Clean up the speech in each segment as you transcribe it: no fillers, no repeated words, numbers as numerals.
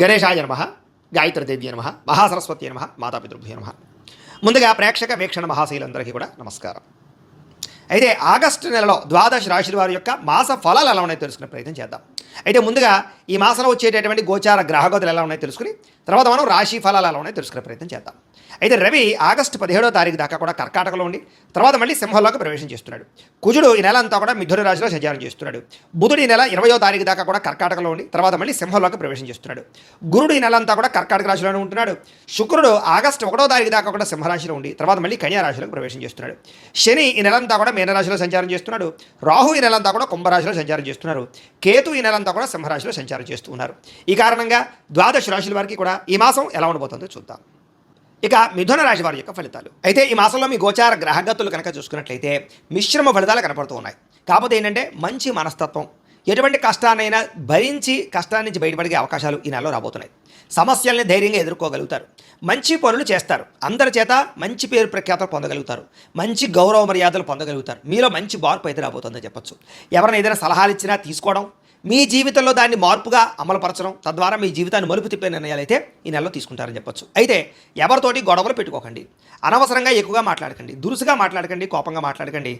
గణేశాయ నమః, గాయత్రీదేవ్య నమః, మహాసరస్వతి నమః, మాతాపితృభ్యో నమః. ముందుగా ప్రేక్షక వీక్షణ మహాశీలందరికీ కూడా నమస్కారం. అయితే ఆగస్టు నెలలో ద్వాదశ రాశుల వారి యొక్క మాస ఫలాలు ఎలా ఉన్నాయో తెలుసుకునే ప్రయత్నం చేద్దాం. అయితే ముందుగా ఈ మాసంలో వచ్చేటటువంటి గోచార గ్రహగతులు ఎలా ఉన్నాయో తెలుసుకుని తర్వాత మనం రాశి ఫలాలు ఎలా ఉన్నాయో తెలుసుకునే ప్రయత్నం చేద్దాం. అయితే రవి ఆగస్టు 17వ తారీఖు దాకా కూడా కర్కాటకలో ఉండి తర్వాత మళ్ళీ సింహంలోకి ప్రవేశం చేస్తున్నాడు. కుజుడు ఈ నెల అంతా కూడా మిథున రాశిలో సంచారం చేస్తున్నాడు. బుధుడు ఈ నెల 20వ తారీఖు దాకా కూడా కర్కాటకలో ఉండి తర్వాత మళ్ళీ సింహంలోకి ప్రవేశం చేస్తున్నాడు. గురుడు ఈ నెల అంతా కూడా కర్కాటక రాశిలోనే ఉంటున్నాడు. శుక్రుడు ఆగస్టు 1వ తారీఖు దాకా కూడా సింహరాశిలో ఉండి తర్వాత మళ్ళీ కన్యా రాశిలోకి ప్రవేశం చేస్తున్నాడు. శని ఈ నెలంతా కూడా మీనరాశిలో సంచారం చేస్తున్నాడు. రాహు ఈ నెలంతా కూడా కుంభరాశిలో సంచారం చేస్తున్నారు. కేతు ఈ నెలంతా కూడా సింహరాశిలో సంచారం చేస్తూ ఉన్నారు. ఈ కారణంగా ద్వాదశ రాశుల వారికి కూడా ఈ మాసం ఎలా ఉండబోతుందో చూద్దాం. ఇక మిథున రాశి వారి యొక్క ఫలితాలు. అయితే ఈ మాసంలో మీ గోచార గ్రహగతులు కనుక చూసుకున్నట్లయితే మిశ్రమ ఫలితాలు కనపడుతూ ఉన్నాయి. కాకపోతే ఏంటంటే మంచి మనస్తత్వం, ఎటువంటి కష్టాన్నైనా భరించి కష్టాన్ని నుంచి బయటపడే అవకాశాలు ఈ నెలలో రాబోతున్నాయి. సమస్యల్ని ధైర్యంగా ఎదుర్కోగలుగుతారు. మంచి పనులు చేస్తారు. అందరి చేత మంచి పేరు ప్రఖ్యాతలు పొందగలుగుతారు. మంచి గౌరవ మర్యాదలు పొందగలుగుతారు. మీలో మంచి మార్పు అయితే రాబోతుందని చెప్పొచ్చు. ఎవరైనా ఏదైనా సలహాలు ఇచ్చినా తీసుకోవడం, మీ జీవితంలో దాన్ని మార్పుగా అమలుపరచడం, తద్వారా మీ జీవితాన్ని మలుపు తిప్పే నిర్ణయాలు అయితే ఈ నెలలో తీసుకుంటారని చెప్పొచ్చు. అయితే ఎవరితోటి గొడవలు పెట్టుకోకండి, అనవసరంగా ఎక్కువగా మాట్లాడకండి, దురుసుగా మాట్లాడకండి, కోపంగా మాట్లాడకండి.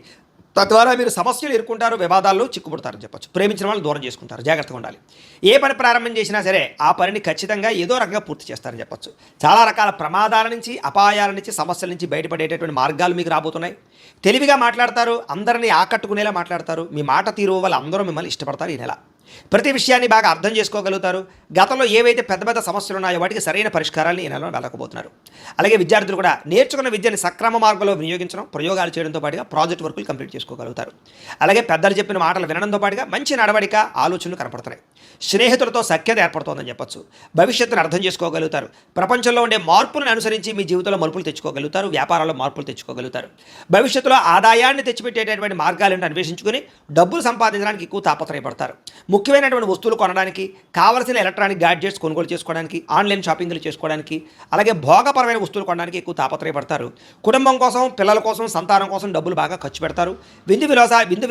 తద్వారా మీరు సమస్యలు ఎదుర్కొంటారు, వివాదాల్లో చిక్కుపడతారని చెప్పొచ్చు. ప్రేమించిన వాళ్ళు దూరం చేసుకుంటారు. జాగ్రత్తగా ఉండాలి. ఏ పని ప్రారంభం చేసినా సరే ఆ పనిని ఖచ్చితంగా ఏదో రకంగా పూర్తి చేస్తారని చెప్పొచ్చు. చాలా రకాల ప్రమాదాల నుంచి, అపాయాల నుంచి, సమస్యల నుంచి బయటపడేటటువంటి మార్గాలు మీకు రాబోతున్నాయి. తెలివిగా మాట్లాడతారు, అందరినీ ఆకట్టుకునేలా మాట్లాడతారు. మీ మాట తీరు వల్ల అందరూ మిమ్మల్ని ఇష్టపడతారు ఈ నెల. ప్రతి విషయాన్ని బాగా అర్థం చేసుకోగలుగుతారు. గతంలో ఏవైతే పెద్ద పెద్ద సమస్యలు ఉన్నాయో వాటికి సరైన పరిష్కారాలను ఈ నెలలో వెళ్ళకపోతున్నారు. అలాగే విద్యార్థులు కూడా నేర్చుకున్న విద్యని సక్రమ మార్గంలో వినియోగించడం, ప్రయోగాలు చేయడంతో పాటుగా ప్రాజెక్ట్ వర్కులు కంప్లీట్ చేసుకోగలుగుతారు. అలాగే పెద్దలు చెప్పిన మాటలు వినడంతో పాటుగా మంచి నడవడిక, ఆలోచనలు కనపడుతున్నాయి. స్నేహితులతో సఖ్యత ఏర్పడుతోందని చెప్పొచ్చు. భవిష్యత్తును అర్థం చేసుకోగలుగుతారు. ప్రపంచంలో ఉండే మార్పులను అనుసరించి మీ జీవితంలో మలుపులు తెచ్చుకోగలుగుతారు. వ్యాపారాల్లో మార్పులు తెచ్చుకోగలుగుతారు. భవిష్యత్తులో ఆదాయాన్ని తెచ్చిపెట్టేటటువంటి మార్గాలను అన్వేషించుకుని డబ్బులు సంపాదించడానికి ఎక్కువ తాపత్రయపడతారు. ముఖ్యమైనటువంటి వస్తువులు కొనడానికి, కావలసిన ఎలక్ట్రానిక్ గ్యాడ్జెట్స్ కొనుగోలు చేసుకోవడానికి, ఆన్లైన్ షాపింగ్లు చేసుకోవడానికి, అలాగే భోగపరమైన వస్తువులు కొనడానికి ఎక్కువ తాపత్రయపడతారు. కుటుంబం కోసం, పిల్లల కోసం, సంతానం కోసం డబ్బులు బాగా ఖర్చు పెడతారు. విందు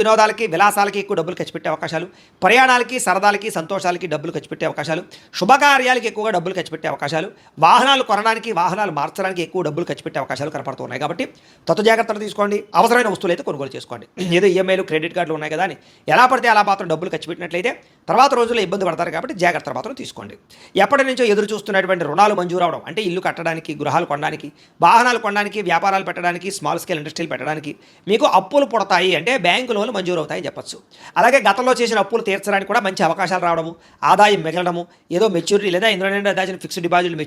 వినోదాలకి, విలాసాలకి ఎక్కువ డబ్బులు ఖర్చు పెట్టే అవకాశాలు, ప్రయాణాలకి, సరదాలకి, సంతోషాలకి డబ్బులు ఖర్చు పెట్టే అవకాశాలు, శుభకార్యాలకి ఎక్కువగా డబ్బులు ఖర్చు పెట్టే అవకాశాలు, వాహనాలు కొనడానికి, వాహనాలు మార్చడానికి ఎక్కువ డబ్బులు ఖర్చు పెట్టే అవకాశాలు కనపడుతున్నాయి. కాబట్టి తత్వ జాగ్రత్తలు తీసుకోండి. అవసరమైన వస్తువులు అయితే కొనుగోలు చేసుకోండి. ఏదో ఈఎంఐలు, క్రెడిట్ కార్డులు ఉన్నాయి కదా అని ఎలా పడితే అలా మాత్రం డబ్బులు ఖర్చు పెట్టినట్లయితే తర్వాత రోజుల్లో ఇబ్బంది పడతారు. కాబట్టి జాగ్రత్తలు మాత్రం తీసుకోండి. ఎప్పటి నుంచో ఎదురు చూస్తున్నటువంటి రుణాలు మంజూరు అవడం, అంటే ఇల్లు కట్టడానికి, గృహాలు కొనడానికి, వాహనాలు కొనడానికి, వ్యాపారాలు పెట్టడానికి, స్మాల్ స్కేల్ ఇండస్ట్రీలు పెట్టడానికి మీకు అప్పులు పుడతాయి, అంటే బ్యాంకు లోన్లు మంజూరు అవుతాయని చెప్పచ్చు. అలాగే గతంలో చేసిన అప్పులు తీర్చడానికి కూడా మంచి అవకాశాలు రావడము, ఆదాయం మిగలడము, ఏదో మెచ్యూరిటీ లేదా ఇందులో దాచిన ఫిక్స్డ్ డిపాజిట్లు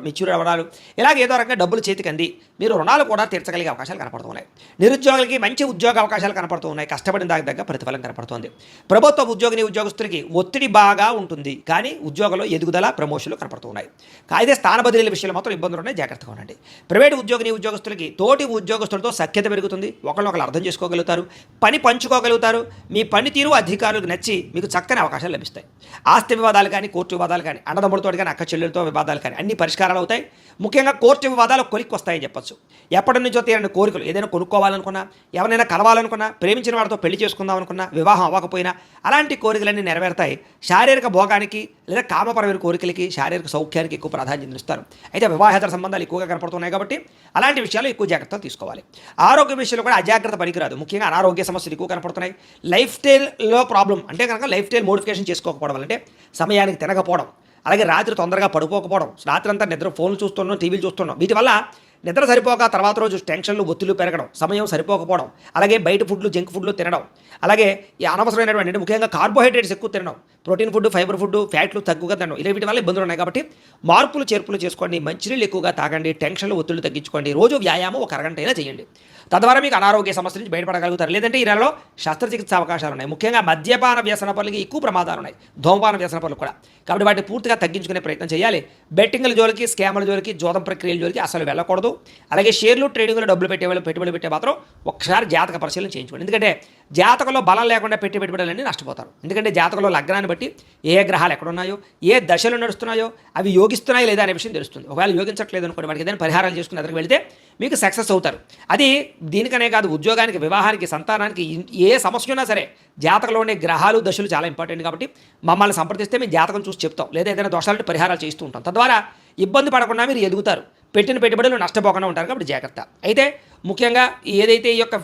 మెచ్యూర్ అవ్వడాలు, ఇలాగ ఏదో రకంగా డబ్బులు చేతికి అంది మీరు రుణాలు కూడా తీర్చగలిగే అవకాశాలు కనపడుతున్నాయి. నిరుద్యోగులకి మంచి ఉద్యోగ అవకాశాలు కనపడుతూ ఉన్నాయి. కష్టపడిన దానికి దగ్గర ప్రతిఫలం కనపడుతుంది. ప్రభుత్వ ఉద్యోగస్తులకి ఒత్తిడి బాగా ఉంటుంది, కానీ ఉద్యోగంలో ఎదుగుదల, ప్రమోషన్లు కనపడుతూ ఉన్నాయి. అయితే స్థాన బదిలీల విషయంలో మాత్రం ఇబ్బందులు ఉన్నాయి. జాగ్రత్తగా ఉండండి. ప్రైవేటు ఉద్యోగస్తులకి తోటి ఉద్యోగస్తులతో సఖ్యత పెరుగుతుంది. ఒకరినొకరు అర్థం చేసుకోగలుగుతారు, పని పంచుకోగలుగుతారు. మీ పనితీరు అధికారులకు నచ్చి మీకు చక్కని అవకాశాలు లభిస్తాయి. ఆస్తి వివాదాలు కానీ, కోర్టు వివాదాలు కానీ, అన్నదమ్ములతో కానీ, అక్క చెల్లెలతో వివాదాలు కానీ అన్ని పరిష్కారాలు అవుతాయి. ముఖ్యంగా కోర్టు వివాదాలు కొలిక్కి వస్తాయని చెప్పచ్చు. ఎప్పటి నుంచో తీరని కోరికలు, ఏదైనా కొనుక్కోవాలనుకున్నా, ఎవరైనా కలవాలనుకున్నా, ప్రేమించిన వారితో పెళ్లి చేసుకుందాం అనుకున్నా, వివాహం అవ్వకపోయినా అలాంటి కోరికలన్నీ నెరవేరుతాయి. శారీరక భోగానికి లేదా కామపరమైన కోరికలకి, శారీరక సౌఖ్యానికి ఎక్కువ ప్రాధాన్యత ఇస్తారు. అయితే వివాహేతర సంబంధాలు ఎక్కువగా కనపడుతున్నాయి. కాబట్టి అలాంటి విషయాలు ఎక్కువ జాగ్రత్తలు తీసుకోవాలి. ఆరోగ్య విషయంలో కూడా అజాగ్రత్త పనికిరాదు. ముఖ్యంగా అనారోగ్య సమస్యలు ఎక్కువ కనపడుతున్నాయి. లైఫ్ స్టైల్లో ప్రాబ్లం అంటే కనుక లైఫ్ స్టైల్ మోడిఫికేషన్ చేసుకోకపోవడం, అంటే సమయానికి తినకపోవడం, అలాగే రాత్రి తొందరగా పడుకోకపోవడం, రాత్రి అంతా నిద్ర ఫోన్లు చూస్తున్నాం, టీవీలు చూస్తున్నాం, వీటి వల్ల నిద్ర సరిపోక తర్వాత రోజు టెన్షన్లు, ఒత్తిళ్లు పెరగడం, సమయం సరిపోకపోవడం, అలాగే బయట ఫుడ్లు, జంక్ ఫుడ్లు తినడం, అలాగే ఈ అనవసరమైనటువంటి ముఖ్యంగా కార్బోహైడ్రేట్స్ ఎక్కువ తినడం, ప్రోటీన్ ఫుడ్, ఫైబర్ ఫుడ్, ఫ్యాట్లు తక్కువగా తినడం, ఇలా వీటి వల్ల ఇబ్బందులు ఉన్నాయి. కాబట్టి మార్పులు చేర్పులు చేసుకోండి. మంచినీళ్ళు ఎక్కువగా తాగండి. టెన్షన్లు, ఒత్తిళ్లు తగ్గించుకోండి. రోజు వ్యాయామం 1 అరగంట అయినా చేయండి. తద్వారా మీకు అనారోగ్య సమస్యల నుంచి బయటపడగలుగుతారు. లేదంటే ఈ నెలలో శస్త్రచికిత్స అవకాశాలు ఉన్నాయి. ముఖ్యంగా మద్యపాన వ్యసన పనులకి ఎక్కువ ప్రమాదాలు ఉన్నాయి. ధూమపాన వ్యసన పనులు కూడా. కాబట్టి వాటిని పూర్తిగా తగ్గించుకునే ప్రయత్నం చేయాలి. బెట్టింగ్ల జోలికి, స్కామ్ల జోలికి, జోదం ప్రక్రియల జోలికి అసలు వెళ్ళకూడదు. అలాగే షేర్లు, ట్రేడింగ్లో డబ్బులు పెట్టేవాళ్ళు, పెట్టుబడి పెట్టే మాత్రం ఒకసారి జాతక పరిశీలన చేయించుకోండి. ఎందుకంటే జాతకంలో బలం లేకుండా పెట్టుబడులన్నీ నష్టపోతారు. ఎందుకంటే జాతకంలో లగ్నాన్ని బట్టి ఏ గ్రహాలు ఎక్కడున్నాయో, ఏ దశలు నడుస్తున్నాయో, అవి యోగిస్తున్నాయో లేదా అనే విషయం తెలుస్తుంది. ఒకవేళ యోగించట్లేదు అనుకోండి, వాటికి ఏదైనా పరిహారాలు చేసుకుని అక్కడికి వెళితే మీకు సక్సెస్ అవుతారు. అది దీనికనే కాదు, ఉద్యోగానికి, వివాహానికి, సంతానానికి ఏ సమస్య ఉన్నా సరే జాతకంలో ఉండే గ్రహాలు దశలు చాలా ఇంపార్టెంట్ కాబట్టి మమ్మల్ని సంప్రదిస్తే మేము జాతకం చూసి చెప్తాం, లేదా ఏదైనా దోషాలంటే పరిహారాలు చేస్తూ ఉంటాం. తద్వారా ఇబ్బంది పడకుండా మీరు ఎదుగుతారు, పెట్టిన పెట్టుబడులు నష్టపోకుండా ఉంటారు. కాబట్టి జాగ్రత్త. అయితే ముఖ్యంగా ఏదైతే ఈ యొక్క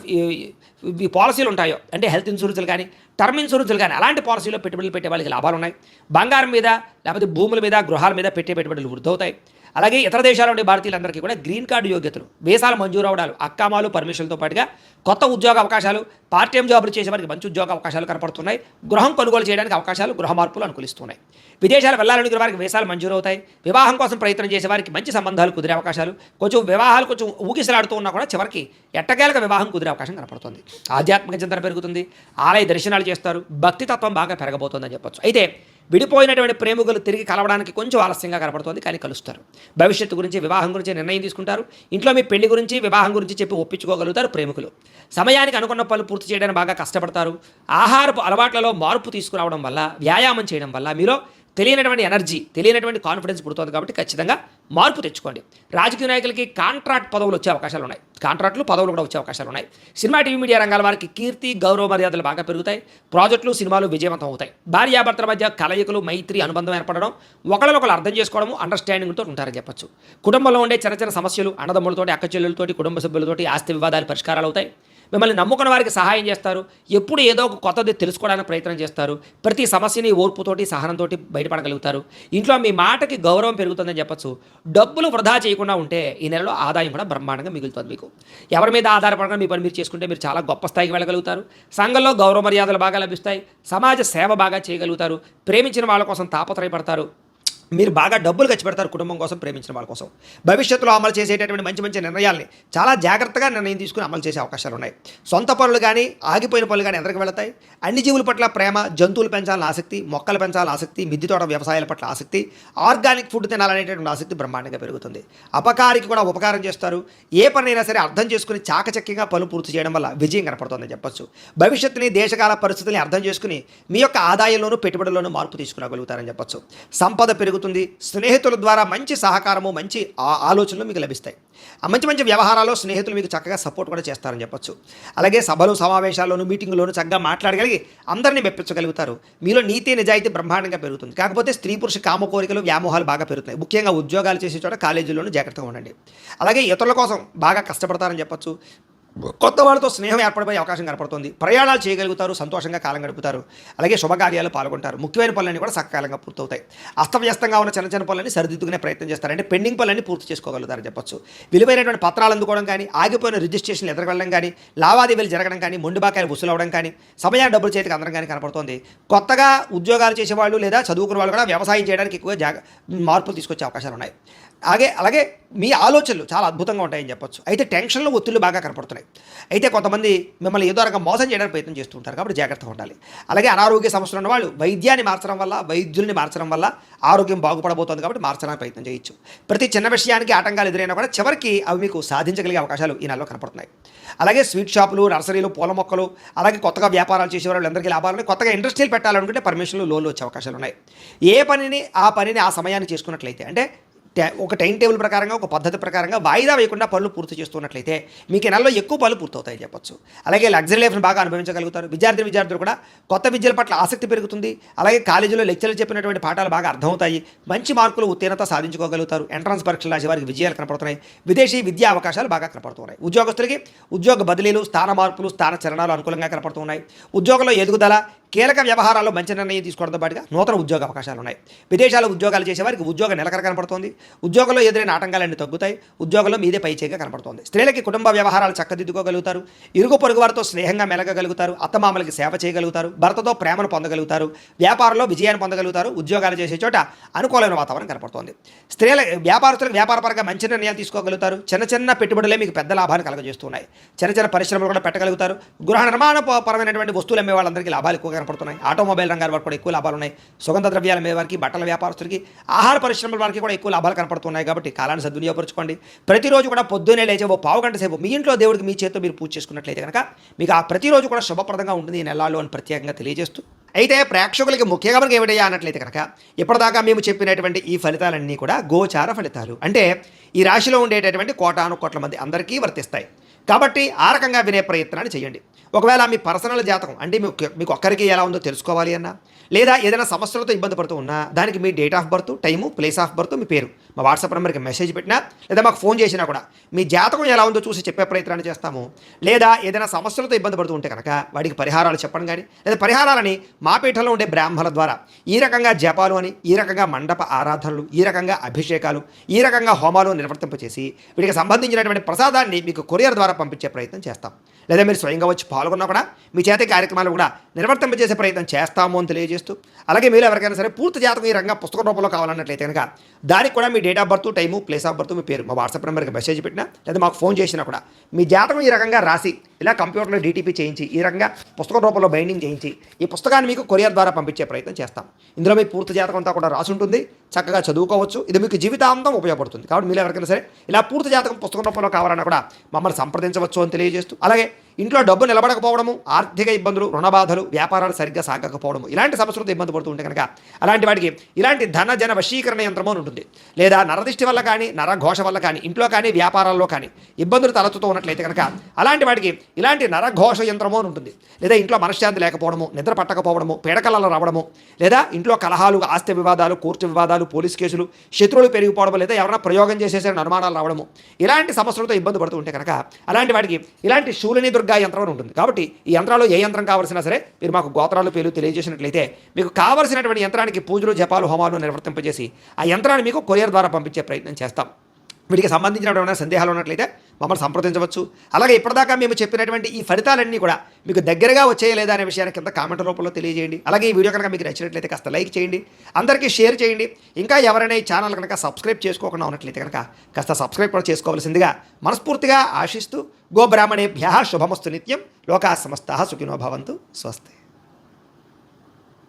ఈ పాలసీలు ఉంటాయో, అంటే హెల్త్ ఇన్సూరెన్స్లు కానీ, టర్మ్ ఇన్సూరెన్స్లు కానీ, అలాంటి పాలసీలో పెట్టుబడులు పెట్టే వాళ్ళకి లాభాలు ఉన్నాయి. బంగారం మీద, లేకపోతే భూముల మీద, గృహాల మీద పెట్టే పెట్టుబడులు వృద్ధి అవుతాయి. అలాగే ఇతర దేశాల ఉండే భారతీయులందరికీ కూడా గ్రీన్ కార్డు యోగ్యతలు, వీసాలు మంజూరు అవడాలు, అక్కామాలు, పర్మిషన్లతో పాటుగా కొత్త ఉద్యోగ అవకాశాలు, పార్ట్ టైం జాబులు చేసే వారికి మంచి ఉద్యోగ అవకాశాలు కనపడుతున్నాయి. గృహం కొనుగోలు చేయడానికి అవకాశాలు, గృహ మార్పులు అనుకూలిస్తున్నాయి. విదేశాలు వెళ్ళాలనుకునే వారికి వీసాలు మంజూరు అవుతాయి. వివాహం కోసం ప్రయత్నం చేసే వారికి మంచి సంబంధాలు కుదిరే అవకాశాలు, కొంచెం వివాహాలు కొంచెం ఊగిసలాడుతూ ఉన్నా కూడా చివరికి ఎట్టకేలకు వివాహం కుదిరే అవకాశం కనపడుతుంది. ఆధ్యాత్మిక చింతన పెరుగుతుంది, ఆలయ దర్శనాలు చేస్తారు, భక్తి తత్వం బాగా పెరగబోతుందని చెప్పొచ్చు. అయితే విడిపోయినటువంటి ప్రేమికులు తిరిగి కలవడానికి కొంచెం ఆలస్యంగా కనపడుతుంది, కానీ కలుస్తారు. భవిష్యత్తు గురించి, వివాహం గురించి నిర్ణయం తీసుకుంటారు. ఇంట్లో మీ పెళ్లి గురించి, వివాహం గురించి చెప్పి ఒప్పించుకోగలుగుతారు ప్రేమికులు. సమయానికి అనుకున్న పనులు పూర్తి చేయడానికి బాగా కష్టపడతారు. ఆహారపు అలవాట్లలో మార్పు తీసుకురావడం వల్ల, వ్యాయామం చేయడం వల్ల మీలో తెలియనటువంటి ఎనర్జీ, తెలియనటువంటి కాన్ఫిడెన్స్ పుడుతుంది. కాబట్టి ఖచ్చితంగా మార్పు తెచ్చుకోండి. రాజకీయ నాయకులకి కాంట్రాక్ట్ పదవులు వచ్చే అవకాశాలు ఉన్నాయి, కాంట్రాక్టులు పదవులు కూడా వచ్చే అవకాశాలు ఉన్నాయి. సినిమా, టీవీ, మీడియా రంగాల వారికి కీర్తి, గౌరవ మర్యాదలు బాగా పెరుగుతాయి. ప్రాజెక్టులు, సినిమాలు విజయవంతం అవుతాయి. భార్యాభర్తల మధ్య కలయికలు, మైత్రి, అనుబంధం ఏర్పడడం, ఒకళ్ళనొకళ్ళు అర్థం చేసుకోవడం, అండర్స్టాండింగ్తో ఉంటారని చెప్పొచ్చు. కుటుంబంలో ఉండే చిన్న చిన్న సమస్యలు, అన్నదమ్ములతోటి, అక్క చెల్లెలతోటి, కుటుంబ సభ్యులతోటి ఆస్తి వివాదాలు పరిష్కారాలు అవుతాయి. మిమ్మల్ని నమ్ముకున్న వారికి సహాయం చేస్తారు. ఎప్పుడు ఏదో ఒక కొత్తది తెలుసుకోవడానికి ప్రయత్నం చేస్తారు. ప్రతి సమస్యని ఓర్పుతోటి, సహనంతో బయటపడగలుగుతారు. ఇంట్లో మీ మాటకి గౌరవం పెరుగుతుందని చెప్పచ్చు. డబ్బులు వృధా చేయకుండా ఉంటే ఈ నెలలో ఆదాయం కూడా బ్రహ్మాండంగా మిగులుతుంది మీకు. ఎవరి మీద ఆధారపడకుండా మీ పని మీరు చేసుకుంటే మీరు చాలా గొప్ప స్థాయికి వెళ్ళగలుగుతారు. సంఘంలో గౌరవ మర్యాదలు బాగా లభిస్తాయి. సమాజ సేవ బాగా చేయగలుగుతారు. ప్రేమించిన వాళ్ళ కోసం తాపత్రయపడతారు. మీరు బాగా డబ్బులు ఖర్చు పెడతారు కుటుంబం కోసం, ప్రేమించిన వాళ్ళ కోసం. భవిష్యత్తులో అమలు చేసేటటువంటి మంచి మంచి నిర్ణయాల్ని చాలా జాగ్రత్తగా నిర్ణయం తీసుకుని అమలు చేసే అవకాశాలు ఉన్నాయి. సొంత పనులు కానీ, ఆగిపోయిన పనులు కానీ ఎదరికి వెళతాయి. అన్ని జీవుల పట్ల ప్రేమ, జంతువులు పెంచాలని ఆసక్తి, మొక్కలు పెంచాలని ఆసక్తి, మిద్దె తోట వ్యవసాయాల పట్ల ఆసక్తి, ఆర్గానిక్ ఫుడ్ తినాలనేటటువంటి ఆసక్తి బ్రహ్మాండంగా పెరుగుతుంది. అపకారికి కూడా ఉపకారం చేస్తారు. ఏ పనైనా సరే అర్థం చేసుకుని చాకచక్యంగా పనులు పూర్తి చేయడం వల్ల విజయం కనపడుతుందని చెప్పొచ్చు. భవిష్యత్తుని, దేశకాల పరిస్థితుల్ని అర్థం చేసుకుని మీ యొక్క ఆదాయంలోనూ, పెట్టుబడుల్లోనూ మార్పు తీసుకురాగలుగుతారని చెప్పొచ్చు. సంపద పెరుగుతుంది. స్నేహితుల ద్వారా మంచి సహకారము, మంచి ఆలోచనలు మీకు లభిస్తాయి. మంచి మంచి వ్యవహారాల్లో స్నేహితులు మీకు చక్కగా సపోర్ట్ కూడా చేస్తారని చెప్పొచ్చు. అలాగే సభలు, సమావేశాల్లోనూ, మీటింగుల్లోనూ చక్కగా మాట్లాడగలిగి అందరినీ మెప్పించగలుగుతారు. మీలో నీతి, నిజాయితీ బ్రహ్మాండంగా పెరుగుతుంది. కాకపోతే స్త్రీ పురుష కామ కోరికలు, వ్యామోహాలు బాగా పెరుగుతాయి. ముఖ్యంగా ఉద్యోగాలు చేసే చోట, కాలేజీల్లోనూ జాగ్రత్తగా ఉండండి. అలాగే ఇతరుల కోసం బాగా కష్టపడతారని చెప్పొచ్చు. కొత్త వాళ్ళతో స్నేహం ఏర్పడిపోయే అవకాశం కనపడుతుంది. ప్రయాణాలు చేయగలుగుతారు, సంతోషంగా కాలం గడుపుతారు. అలాగే శుభకార్యాలు పాల్గొంటారు. ముఖ్యమైన పనులన్నీ కూడా సకాలంగా పూర్తవుతాయి. అస్తవ్యస్తంగా ఉన్న చిన్న చిన్న పనులని సరిదిద్దుకునే ప్రయత్నం చేస్తారు. అంటే పెండింగ్ పనులన్నీ పూర్తి చేసుకోగలుగుతారని చెప్పొచ్చు. విలువైనటువంటి పత్రాలు అందుకోవడం కానీ, ఆగిపోయిన రిజిస్ట్రేషన్లు ఎదురుకెళ్ళడం కానీ, లావాదేవీలు జరగడం కానీ, మొండిబాకాయలు వసూలు అవడం కానీ, సమయాన్ని డబ్బులు చేతికి అందడం కానీ కనపడుతుంది. కొత్తగా ఉద్యోగాలు చేసేవాళ్ళు లేదా చదువుకున్న వాళ్ళు కూడా వ్యవసాయం చేయడానికి ఎక్కువగా మార్పులు తీసుకొచ్చే అవకాశాలు ఉన్నాయి. అలాగే మీ ఆలోచనలు చాలా అద్భుతంగా ఉంటాయని చెప్పొచ్చు. అయితే టెన్షన్లు, ఒత్తిళ్లు బాగా కనపడుతున్నాయి. అయితే కొంతమంది మిమ్మల్ని ఏదో రకంగా మోసం చేయడానికి ప్రయత్నం చేస్తూ ఉంటారు. కాబట్టి జాగ్రత్తగా ఉండాలి. అలాగే అనారోగ్య సమస్యలు ఉన్న వాళ్ళు వైద్యాన్ని మార్చడం వల్ల, వైద్యుల్ని మార్చడం వల్ల ఆరోగ్యం బాగుపడబోతుంది. కాబట్టి మార్చడానికి ప్రయత్నం చేయొచ్చు. ప్రతి చిన్న విషయానికి ఆటంకాలు ఎదురైనా కూడా చివరికి అవి మీకు సాధించగలిగే అవకాశాలు ఈ నెలలో కనపడుతున్నాయి. అలాగే స్వీట్ షాపులు, నర్సరీలు, పూల మొక్కలు, అలాగే కొత్తగా వ్యాపారాలు చేసేవాళ్ళు అందరికీ లాభాలు. కొత్తగా ఇండస్ట్రీలు పెట్టాలనుకుంటే పర్మిషన్లు, లోన్లు వచ్చే అవకాశాలు ఉన్నాయి. ఏ పనిని ఆ సమయాన్ని చేసుకున్నట్లయితే, అంటే ఒక టైం టేబుల్ ప్రకారంగా, ఒక పద్ధతి ప్రకారంగా వాయిదా వేయకుండా పనులు పూర్తి చేస్తున్నట్లయితే మీకు ఈ నెలలో ఎక్కువ పనులు పూర్తవుతాయని చెప్పొచ్చు. అలాగే లగ్జరీ లైఫ్ని బాగా అనుభవించగలుగుతారు. విద్యార్థులు కూడా కొత్త విద్యల పట్ల ఆసక్తి పెరుగుతుంది. అలాగే కాలేజీలో లెక్చర్లు చెప్పినటువంటి పాఠాలు బాగా అర్థమవుతాయి. మంచి మార్కులు, ఉత్తీర్ణత సాధించుకోగలుగుతారు. ఎంట్రన్స్ పరీక్షలు రాసే వారికి విజయాలు కనపడుతున్నాయి. విదేశీ విద్యా అవకాశాలు బాగా కనపడుతున్నాయి. ఉద్యోగస్తులకి ఉద్యోగ బదిలీలు, స్థాన మార్పులు, స్థాన చలనాలు అనుకూలంగా కనపడుతున్నాయి. ఉద్యోగంలో ఎదుగుదల, కీలక వ్యవహారాల్లో మంచి నిర్ణయం తీసుకోవడంతో పాటుగా నూతన ఉద్యోగ అవకాశాలు ఉన్నాయి. విదేశాల్లో ఉద్యోగాలు చేసేవారికి ఉద్యోగ నిలకడ కనపడుతుంది. ఉద్యోగంలో ఎదురైన ఆటంకాలన్నీ తగ్గుతాయి. ఉద్యోగంలో మీదే పైచేగా కనపడుతుంది. స్త్రీలకి కుటుంబ వ్యవహారాలు చక్కదిద్దుకోగలుగుతారు. ఇరుగు పొరుగు వారితో స్నేహంగా మెలగగలుగుతారు. అత్తమామలకి సేవ చేయగలుగుతారు. భర్తతో ప్రేమను పొందగలుగుతారు. వ్యాపారంలో విజయాన్ని పొందగలుగుతారు. ఉద్యోగాలు చేసే చోట అనుకూలమైన వాతావరణం కనపడుతుంది. వ్యాపారస్తులకు వ్యాపారపరంగా మంచి నిర్ణయాలు తీసుకోగలుగుతారు. చిన్న చిన్న పెట్టుబడులే మీకు పెద్ద లాభాన్ని కలగజేస్తున్నాయి. చిన్న చిన్న పరిశ్రమలు కూడా పెట్టగలుగుతారు. గృహ నిర్మాణ పరమైనటువంటి వస్తువులు అమ్మే వాళ్ళందరికీ లాభాలు ఎక్కువగా కనపడుతున్నాయి. ఆటోమొబైల్ రంగాల వారికి కూడా ఎక్కువ లాభాలు ఉన్నాయి. సుగంధ ద్రవ్యాల అమ్మే వారికి, బట్టల వ్యాపారస్తులకి, ఆహార పరిశ్రమల వారికి కూడా ఎక్కువ లాభాలు కనపడుతున్నాయి. కాబట్టి కాలాన్ని సద్వినియోగపరచుకోండి. ప్రతిరోజు కూడా పొద్దున్నే లేచే ఓ పావు గంట సేపు మీ ఇంట్లో దేవుడికి మీ చేతితో మీరు పూజ చేసుకున్నట్లయితే కనుక మీకు ఆ ప్రతిరోజు కూడా శుభప్రదంగా ఉంటుంది ఈ నెలలో అని ప్రత్యేకంగా తెలియజేస్తూ, అయితే ప్రేక్షకులకి ముఖ్యంగా మనకి ఏమిటయ్యా అన్నట్లయితే కనుక ఇప్పటిదాకా మేము చెప్పినటువంటి ఈ ఫలితాలన్నీ కూడా గోచార ఫలితాలు. అంటే ఈ రాశిలో ఉండేటటువంటి కోటాను కోట్ల మంది అందరికీ వర్తిస్తాయి. కాబట్టి ఆ రకంగా వినే ప్రయత్నాన్ని చేయండి. ఒకవేళ మీ పర్సనల్ జాతకం అంటే మీకు ఒక్కరికి ఎలా ఉందో తెలుసుకోవాలి అన్నా, లేదా ఏదైనా సమస్యలతో ఇబ్బంది పడుతూ ఉన్నా దానికి మీ date of birth, time, place of birth, మీ పేరు మా వాట్సాప్ నెంబర్కి మెసేజ్ పెట్టినా లేదా మాకు ఫోన్ చేసినా కూడా మీ జాతకం ఎలా ఉందో చూసి చెప్పే ప్రయత్నాన్ని చేస్తాము. లేదా ఏదైనా సమస్యలతో ఇబ్బంది పడుతూ ఉంటే కనుక వాడికి పరిహారాలు చెప్పడం కానీ, లేదా పరిహారాలని మా పీఠంలో ఉండే బ్రాహ్మణుల ద్వారా ఈ రకంగా జపాలు అని, ఈ రకంగా మండప ఆరాధనలు, ఈ రకంగా అభిషేకాలు, ఈ రకంగా హోమాలు నిర్వర్తింపచేసి వీటికి సంబంధించినటువంటి ప్రసాదాన్ని మీకు కొరియర్ ద్వారా పంపించే ప్రయత్నం చేస్తాం. లేదా మీరు స్వయంగా వచ్చి పాల్గొన్నా కూడా మీ చేతి కార్యక్రమాలు కూడా నిర్వర్తింపజేసే ప్రయత్నం చేస్తాము అని తెలియజేస్తూ, అలాగే మీరు ఎవరికైనా సరే పూర్తి జాతకం ఈ రంగం పుస్తక రూపంలో కావాలన్నట్లయితే కనుక దానికి కూడా మీ date of birth, time, place of birth, మీ పేరు మా వాట్సాప్ నెంబర్కి మెసేజ్ పెట్టినా లేదా మాకు ఫోన్ చేసినా కూడా మీ జాతకం ఈ రకంగా రాసి ఇలా కంప్యూటర్లో డీటీపీ చేయించి ఈ రకంగా పుస్తక రూపంలో బైండింగ్ చేయించి ఈ పుస్తకాన్ని మీకు కొరియర్ ద్వారా పంపించే ప్రయత్నం చేస్తాం. ఇందులో మీ పూర్తి జాతకం అంతా కూడా రాసి ఉంటుంది, చక్కగా చదువుకోవచ్చు. ఇది మీకు జీవితాంతం ఉపయోగపడుతుంది. కాబట్టి మీరు ఎవరికైనా సరే ఇలా పూర్తి జాతకం పుస్తక రూపంలో కావాలన్నా కూడా మమ్మల్ని సంప్రదించవచ్చు అని తెలియజేస్తూ, అలాగే ఇంట్లో డబ్బు నిలబడకపోవడము, ఆర్థిక ఇబ్బందులు, రుణ బాధలు, వ్యాపారాలు సరిగ్గా సాగకపోవడము ఇలాంటి సమస్యలతో ఇబ్బంది పడుతూ ఉంటే కనుక అలాంటి వాటికి ఇలాంటి ధన జన వశీకరణ యంత్రము అని ఉంటుంది. లేదా నరదిష్టి వల్ల కానీ, నరఘోష వల్ల కానీ, ఇంట్లో కానీ వ్యాపారాల్లో కానీ ఇబ్బందులు తలెత్తుతూ ఉన్నట్లయితే కనుక అలాంటి వాటికి ఇలాంటి నరఘోష యంత్రము అని ఉంటుంది. లేదా ఇంట్లో మనశ్శాంతి లేకపోవడము, నిద్ర పట్టకపోవడము, పీడకలలో రావడము, లేదా ఇంట్లో కలహాలు, ఆస్తి వివాదాలు, కోర్టు వివాదాలు, పోలీస్ కేసులు, శత్రువులు పెరిగిపోవడము, లేదా ఎవరైనా ప్రయోగం చేసేసే అనుమానాలు రావడము ఇలాంటి సమస్యలతో ఇబ్బంది పడుతూ ఉంటే కనుక అలాంటి వాటికి ఇలాంటి శూలిని దుర్గా యంత్రం ఉంటుంది. కాబట్టి ఈ యంత్రాలు ఏ యంత్రం కావాల్సినా సరే మీరు మాకు గోత్రాలు పేర్లు తెలియజేసినట్లయితే మీకు కావలసినటువంటి యంత్రానికి పూజలు, జపాలు, హోమాలు నిర్వర్తింపజేసి ఆ యంత్రాన్ని మీకు కొరియర్ ద్వారా పంపించే ప్రయత్నం చేస్తాం. వీటికి సంబంధించినటువంటి సందేహాలు ఉన్నట్లయితే మమ్మల్ని సంప్రదించవచ్చు. అలాగే ఇప్పటిదాకా మేము చెప్పినటువంటి ఈ ఫలితాలన్నీ కూడా మీకు దగ్గరగా వచ్చేయలేదా అనే విషయాన్ని కింద కామెంట్ రూపంలో తెలియజేయండి. అలాగే ఈ వీడియో కనుక మీకు నచ్చినట్లయితే కాస్త లైక్ చేయండి, అందరికీ షేర్ చేయండి. ఇంకా ఎవరైనా ఈ ఛానల్ కనుక సబ్స్క్రైబ్ చేసుకోకుండా ఉన్నట్లయితే కనుక కాస్త సబ్స్క్రైబ్ కూడా చేసుకోవాల్సిందిగా మనస్ఫూర్తిగా ఆశిస్తూ, గోబ్రాహ్మణేభ్యః శుభమస్తు నిత్యం, లోకాః సమస్తాః సుఖినో భవంతు. స్వస్తి.